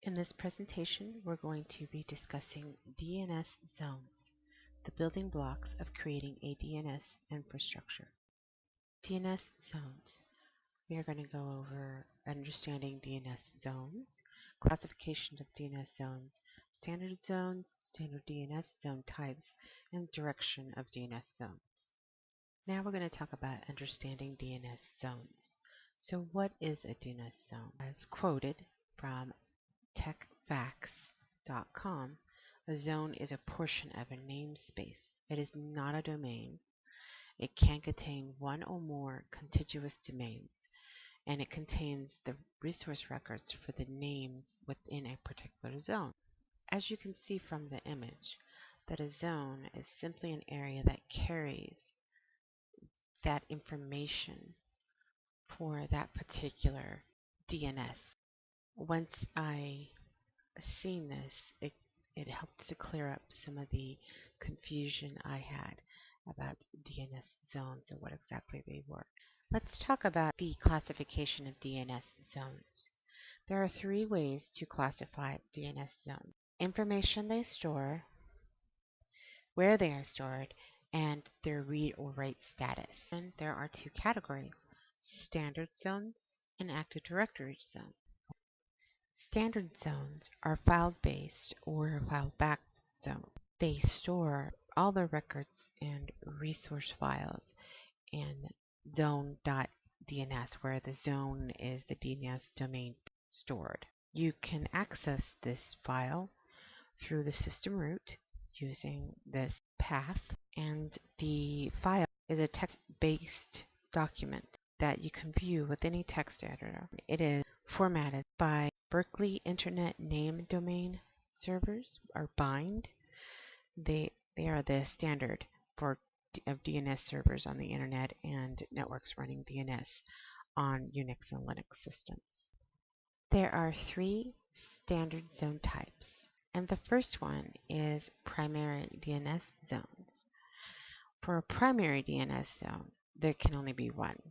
In this presentation, we're going to be discussing DNS zones, the building blocks of creating a DNS infrastructure. DNS zones. We are going to go over understanding DNS zones, classification of DNS zones, standard DNS zone types, and direction of DNS zones. Now we're going to talk about understanding DNS zones. So what is a DNS zone? I've quoted from techfacts.com. A zone is a portion of a namespace. It is not a domain. It can contain one or more contiguous domains, and it contains the resource records for the names within a particular zone. As you can see from the image, that a zone is simply an area that carries that information for that particular DNS. Once I seen this, it helped to clear up some of the confusion I had about DNS zones and what exactly they were. Let's talk about the classification of DNS zones. There are three ways to classify DNS zones: information they store, where they are stored, and their read or write status. And there are two categories: standard zones and Active Directory zones. Standard zones are file-based or file-backed zones. They store all the records and resource files in zone.dns, where the zone is the DNS domain stored. You can access this file through the system root using this path, and the file is a text-based document that you can view with any text editor. It is formatted by Berkeley Internet Name Domain servers, or BIND. They are the standard of DNS servers on the internet and networks running DNS on Unix and Linux systems. There are three standard zone types, and the first one is primary DNS zones. For a primary DNS zone, there can only be one.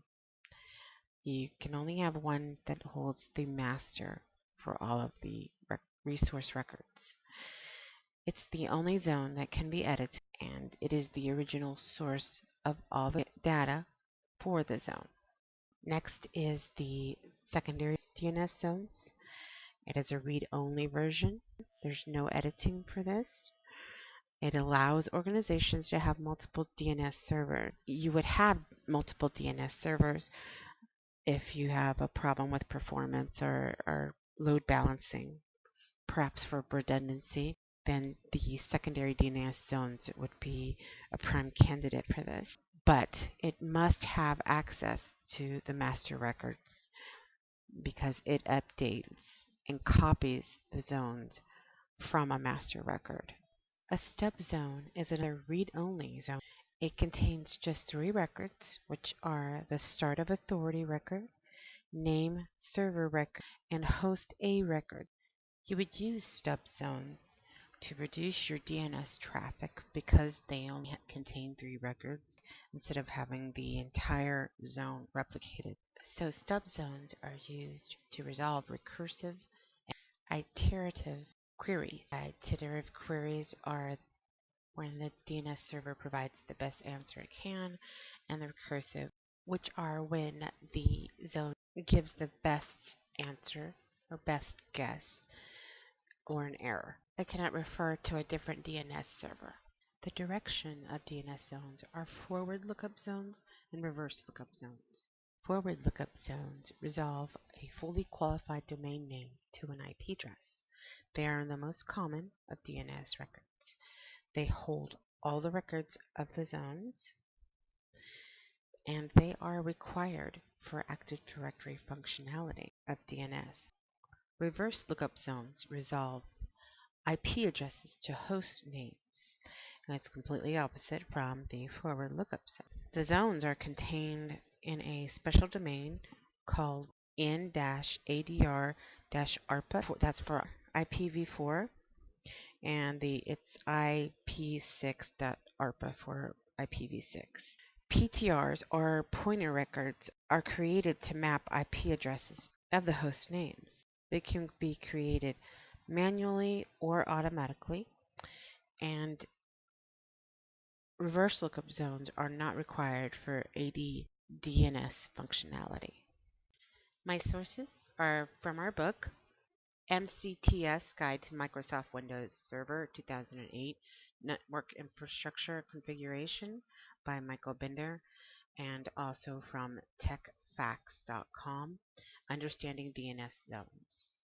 You can only have one that holds the master for all of the resource records. It's the only zone that can be edited, and it is the original source of all the data for the zone. Next is the secondary DNS zones. It is a read-only version. There's no editing for this. It allows organizations to have multiple DNS servers. You would have multiple DNS servers if you have a problem with performance or load balancing, perhaps for redundancy. Then the secondary DNS zones would be a prime candidate for this. But it must have access to the master records because it updates and copies the zones from a master record. A stub zone is another read-only zone. It contains just three records, which are the start of authority record, name server record, and host A record. You would use stub zones to reduce your DNS traffic because they only contain three records instead of having the entire zone replicated. So stub zones are used to resolve recursive and iterative queries. Iterative queries are when the DNS server provides the best answer it can, and the recursive, which are when the zone gives the best answer or best guess or an error. It cannot refer to a different DNS server. The direction of DNS zones are forward lookup zones and reverse lookup zones. Forward lookup zones resolve a fully qualified domain name to an IP address. They are the most common of DNS records. They hold all the records of the zones, and they are required for Active Directory functionality of DNS. Reverse lookup zones resolve IP addresses to host names, and it's completely opposite from the forward lookup zone. The zones are contained in a special domain called in-adr-arpa. That's for IPv4, and it's IP6.arpa for IPv6. PTRs, or pointer records, are created to map IP addresses of the host names. They can be created manually or automatically, and reverse lookup zones are not required for AD DNS functionality. My sources are from our book, MCTS Guide to Microsoft Windows Server 2008 Network Infrastructure Configuration by Michael Binder, and also from techfacts.com, Understanding DNS Zones.